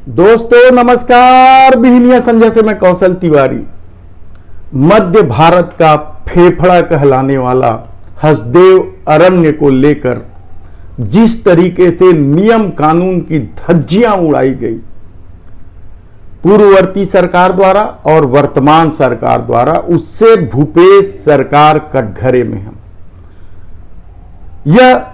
दोस्तों नमस्कार। बिहनिया संजय से मैं कौशल तिवारी। मध्य भारत का फेफड़ा कहलाने वाला हसदेव अरण्य को लेकर जिस तरीके से नियम कानून की धज्जियां उड़ाई गई पूर्ववर्ती सरकार द्वारा और वर्तमान सरकार द्वारा, उससे भूपेश सरकार कटघरे में है। यह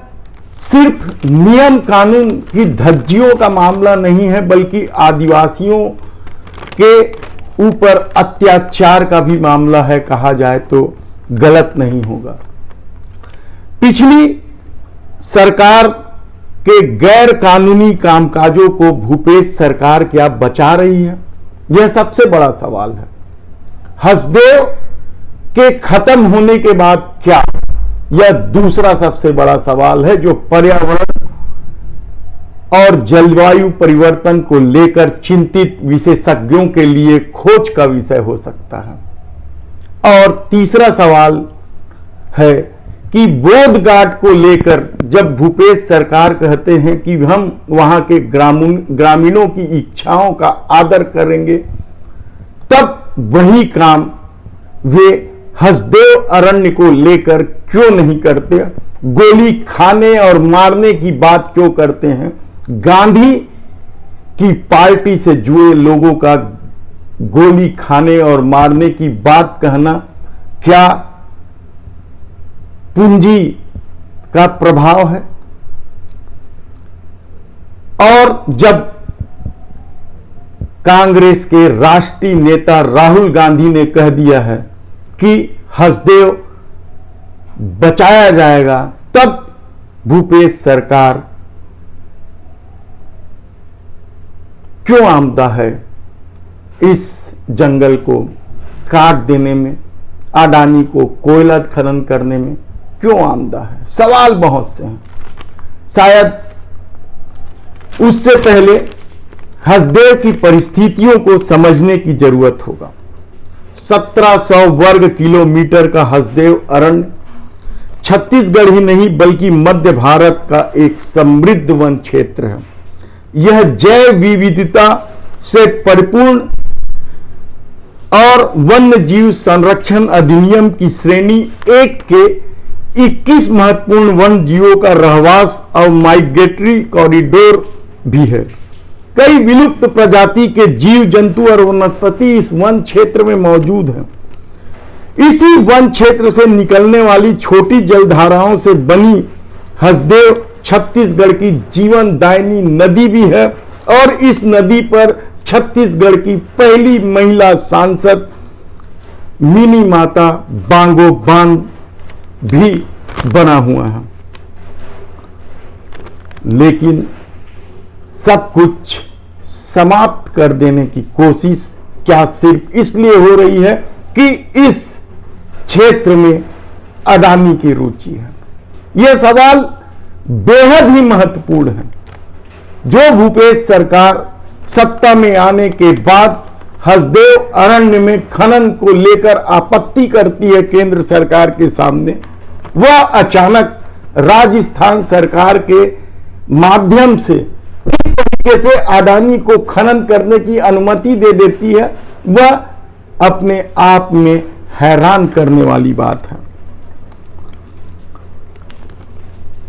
सिर्फ नियम कानून की धज्जियों का मामला नहीं है, बल्कि आदिवासियों के ऊपर अत्याचार का भी मामला है, कहा जाए तो गलत नहीं होगा। पिछली सरकार के गैर कानूनी कामकाजों को भूपेश सरकार क्या बचा रही है, यह सबसे बड़ा सवाल है। हसदेव के खत्म होने के बाद क्या, यह दूसरा सबसे बड़ा सवाल है, जो पर्यावरण और जलवायु परिवर्तन को लेकर चिंतित विशेषज्ञों के लिए खोज का विषय हो सकता है। और तीसरा सवाल है कि बोध घाट को लेकर जब भूपेश सरकार कहते हैं कि हम वहां के ग्रामीणों की इच्छाओं का आदर करेंगे, तब वही काम वे हसदेव अरण्य को लेकर क्यों नहीं करते? गोली खाने और मारने की बात क्यों करते हैं? गांधी की पार्टी से जुड़े लोगों का गोली खाने और मारने की बात कहना क्या पूंजी का प्रभाव है? और जब कांग्रेस के राष्ट्रीय नेता राहुल गांधी ने कह दिया है कि हसदेव बचाया जाएगा, तब भूपेश सरकार क्यों आमदा है इस जंगल को काट देने में, अडानी को कोयला खनन करने में क्यों आमदा है? सवाल बहुत से हैं। शायद उससे पहले हसदेव की परिस्थितियों को समझने की जरूरत होगा। 1700 वर्ग किलोमीटर का हसदेव अरण्य छत्तीसगढ़ ही नहीं बल्कि मध्य भारत का एक समृद्ध वन क्षेत्र है। यह जैव विविधता से परिपूर्ण और वन्य जीव संरक्षण अधिनियम की श्रेणी 1 के 21 महत्वपूर्ण वन जीवों का रहवास और माइग्रेटरी कॉरिडोर भी है। कई विलुप्त प्रजाति के जीव जंतु और वनस्पति इस वन क्षेत्र में मौजूद हैं। इसी वन क्षेत्र से निकलने वाली छोटी जलधाराओं से बनी हसदेव छत्तीसगढ़ की जीवनदायिनी नदी भी है, और इस नदी पर छत्तीसगढ़ की पहली महिला सांसद मिनी माता बांगो बांध भी बना हुआ है। लेकिन सब कुछ समाप्त कर देने की कोशिश क्या सिर्फ इसलिए हो रही है कि इस क्षेत्र में अडानी की रुचि है? यह सवाल बेहद ही महत्वपूर्ण है। जो भूपेश सरकार सत्ता में आने के बाद हसदेव अरण्य में खनन को लेकर आपत्ति करती है केंद्र सरकार के सामने, वह अचानक राजस्थान सरकार के माध्यम से इस तरीके से अडानी को खनन करने की अनुमति दे देती है, वह अपने आप में हैरान करने वाली बात है।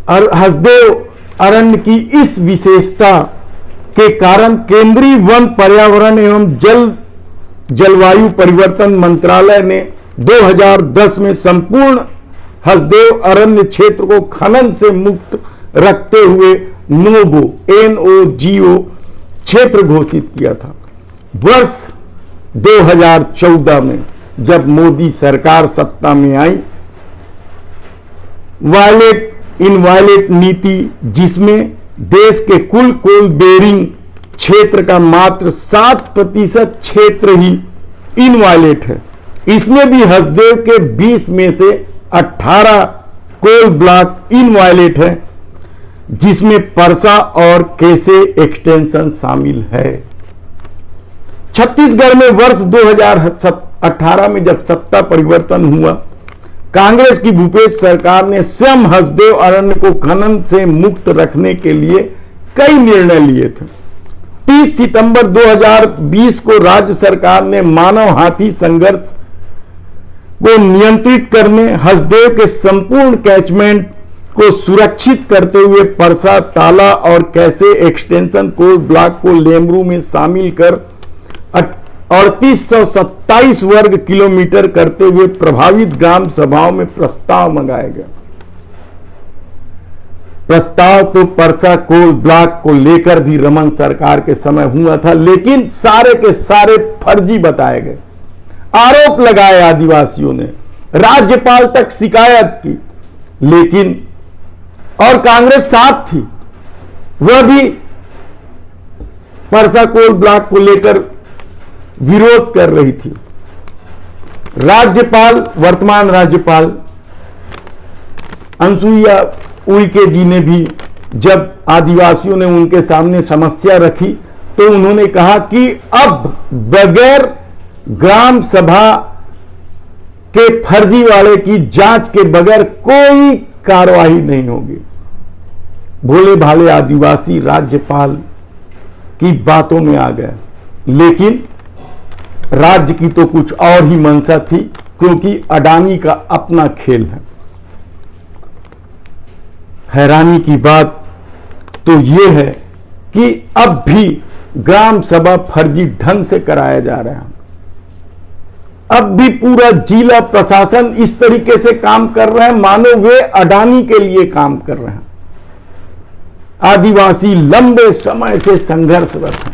और हसदेव अरण्य की इस विशेषता के कारण केंद्रीय वन पर्यावरण एवं जलवायु परिवर्तन मंत्रालय ने 2010 में संपूर्ण हसदेव अरण्य क्षेत्र को खनन से मुक्त रखते हुए NOGO क्षेत्र घोषित किया था। वर्ष 2014 में जब मोदी सरकार सत्ता में आई, वायलेट इनवायलेट नीति, जिसमें देश के कुल कोल बेरिंग क्षेत्र का मात्र 7% क्षेत्र ही इनवायलेट है, इसमें भी हसदेव के 20 में से 18 कोल ब्लॉक इनवायलेट है, जिसमें परसा और केसे एक्सटेंशन शामिल है। छत्तीसगढ़ में वर्ष 2018 में जब सत्ता परिवर्तन हुआ, कांग्रेस की भूपेश सरकार ने स्वयं हसदेव अरण्य को खनन से मुक्त रखने के लिए कई निर्णय लिए थे। 30 सितंबर 2020 को राज्य सरकार ने मानव हाथी संघर्ष को नियंत्रित करने, हसदेव के संपूर्ण कैचमेंट को सुरक्षित करते हुए परसा, ताला और कैसे एक्सटेंशन कोल ब्लॉक को लेमरू में शामिल कर 3827 वर्ग किलोमीटर करते हुए प्रभावित ग्राम सभाओं में प्रस्ताव मंगाया गया। प्रस्ताव तो परसा कोल ब्लॉक को लेकर भी रमन सरकार के समय हुआ था, लेकिन सारे के सारे फर्जी बताए गए। आरोप लगाए आदिवासियों ने, राज्यपाल तक शिकायत की, लेकिन और कांग्रेस साथ थी, वह भी परसा कोल ब्लॉक को लेकर विरोध कर रही थी। राज्यपाल, वर्तमान राज्यपाल अनुसुईया उइके जी ने भी जब आदिवासियों ने उनके सामने समस्या रखी तो उन्होंने कहा कि अब बगैर ग्राम सभा के फर्जी वाले की जांच के बगैर कोई कार्रवाई नहीं होगी। भोले भाले आदिवासी राज्यपाल की बातों में आ गए, लेकिन राज्य की तो कुछ और ही मंशा थी, क्योंकि अडानी का अपना खेल है। हैरानी की बात तो यह है कि अब भी ग्राम सभा फर्जी ढंग से कराया जा रहा है। अब भी पूरा जिला प्रशासन इस तरीके से काम कर रहे हैं मानो वे अडानी के लिए काम कर रहे हैं। आदिवासी लंबे समय से संघर्षरत हैं,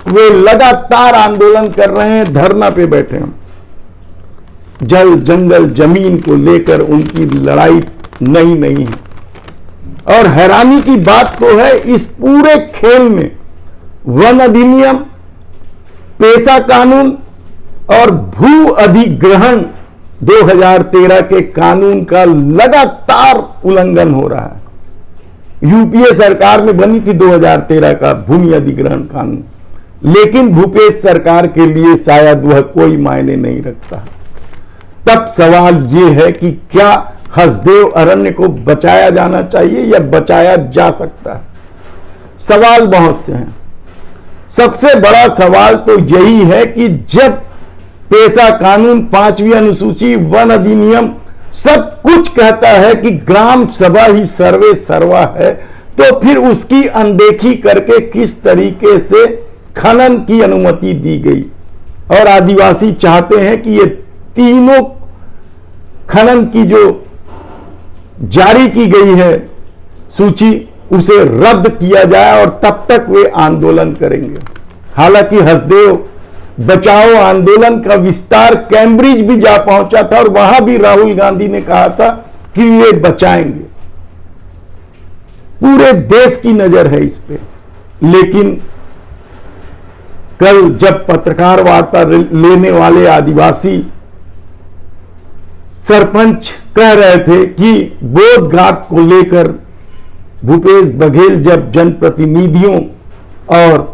वे लगातार आंदोलन कर रहे हैं, धरना पे बैठे हैं। जल, जंगल, जमीन को लेकर उनकी लड़ाई नहीं है। और हैरानी की बात तो है, इस पूरे खेल में वन अधिनियम, पेशा कानून और भू अधिग्रहण 2013 के कानून का लगातार उल्लंघन हो रहा है। यूपीए सरकार में बनी थी 2013 का भूमि अधिग्रहण कानून, लेकिन भूपेश सरकार के लिए शायद वह कोई मायने नहीं रखता। तब सवाल यह है कि क्या हसदेव अरण्य को बचाया जाना चाहिए या बचाया जा सकता है? सवाल बहुत से हैं। सबसे बड़ा सवाल तो यही है कि जब पेशा कानून, 5वीं अनुसूची, वन अधिनियम सब कुछ कहता है कि ग्राम सभा ही सर्वे सर्वा है, तो फिर उसकी अनदेखी करके किस तरीके से खनन की अनुमति दी गई? और आदिवासी चाहते हैं कि ये तीनों खनन की जो जारी की गई है सूची, उसे रद्द किया जाए और तब तक वे आंदोलन करेंगे। हालांकि हसदेव बचाओ आंदोलन का विस्तार कैम्ब्रिज भी जा पहुंचा था और वहां भी राहुल गांधी ने कहा था कि वे बचाएंगे। पूरे देश की नजर है इस पे। लेकिन कल जब पत्रकार वार्ता लेने वाले आदिवासी सरपंच कह रहे थे कि बोध घाट को लेकर भूपेश बघेल जब जनप्रतिनिधियों और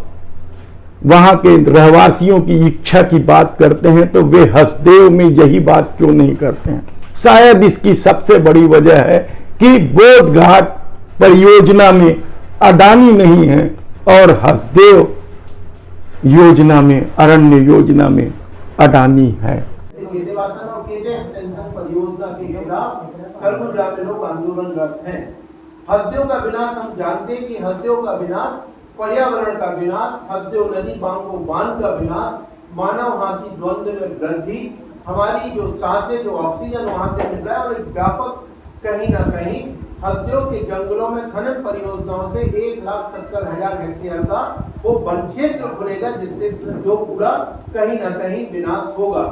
वहां के रहवासियों की इच्छा की बात करते हैं तो वे हसदेव में यही बात क्यों नहीं करते हैं? शायद इसकी सबसे बड़ी वजह है कि बोध घाट परियोजना में अडानी नहीं है और हसदेव योजना में, अरण्य योजना में अडानी है। परियोजना के खिलाफ सरगुजा में लोग आंदोलनरत हैं। हसदेव का विनाश हम जानते हैं कि हसदेव का विनाश, पर्यावरण का विनाश, हसदेव नदी बांको बांध का विनाश, मानव हाथी द्वंद्व में वृद्धि, हमारी जो सांसें, जो ऑक्सीजन वहां से मिल रहा है, और एक व्यापक कहीं ना कहीं हसदेव के जंगलों में खनन परियोजनाओं से 1,70,000 हेक्टेयर का वो वन क्षेत्र खुलेगा, जिससे जो पूरा कहीं ना कहीं विनाश होगा।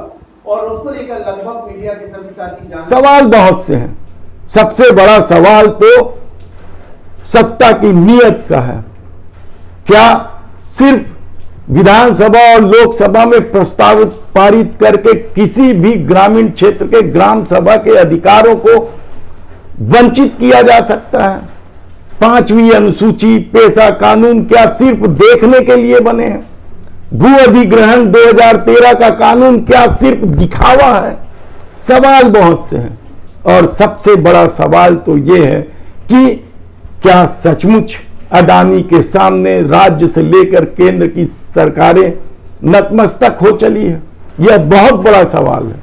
और उसको लेकर लगभग मीडिया के सभी साथी सवाल बहुत से हैं। सबसे बड़ा सवाल तो सत्ता की नीयत का है। क्या सिर्फ विधानसभा और लोकसभा में प्रस्ताव पारित करके किसी भी ग्रामीण क्षेत्र के ग्राम सभा के अधिकारों को वंचित किया जा सकता है? 5वीं अनुसूची, पेशा कानून क्या सिर्फ देखने के लिए बने हैं? भू अधिग्रहण 2013 का कानून क्या सिर्फ दिखावा है? सवाल बहुत से हैं और सबसे बड़ा सवाल तो यह है कि क्या सचमुच अडानी के सामने राज्य से लेकर केंद्र की सरकारें नतमस्तक हो चली है? यह बहुत बड़ा सवाल है।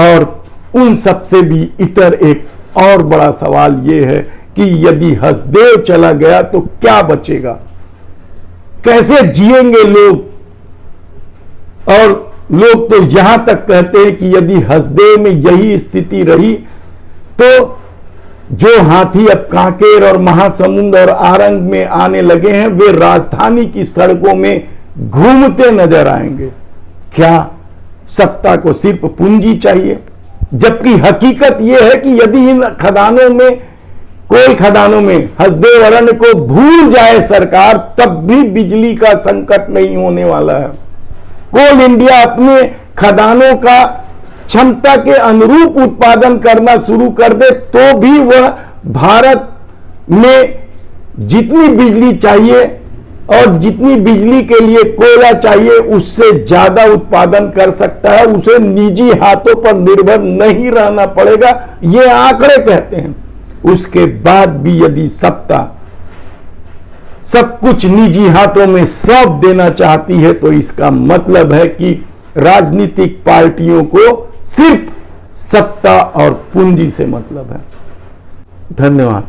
और उन सबसे भी इतर एक और बड़ा सवाल यह है कि यदि हसदेव चला गया तो क्या बचेगा, कैसे जिएंगे लोग? और लोग तो यहां तक कहते हैं कि यदि हसदेव में यही स्थिति रही तो जो हाथी अब कांकेर और महासमुंद और आरंग में आने लगे हैं वे राजधानी की सड़कों में घूमते नजर आएंगे। क्या सत्ता को सिर्फ पूंजी चाहिए? जबकि हकीकत यह है कि यदि इन खदानों में, कोई खदानों में हसदेव अरण्य को भूल जाए सरकार, तब भी बिजली का संकट नहीं होने वाला है। कोल इंडिया अपने खदानों का क्षमता के अनुरूप उत्पादन करना शुरू कर दे तो भी वह भारत में जितनी बिजली चाहिए और जितनी बिजली के लिए कोयला चाहिए उससे ज्यादा उत्पादन कर सकता है। उसे निजी हाथों पर निर्भर नहीं रहना पड़ेगा, ये आंकड़े कहते हैं। उसके बाद भी यदि सत्ता सब कुछ निजी हाथों में सौंप देना चाहती है तो इसका मतलब है कि राजनीतिक पार्टियों को सिर्फ सत्ता और पूंजी से मतलब है। धन्यवाद।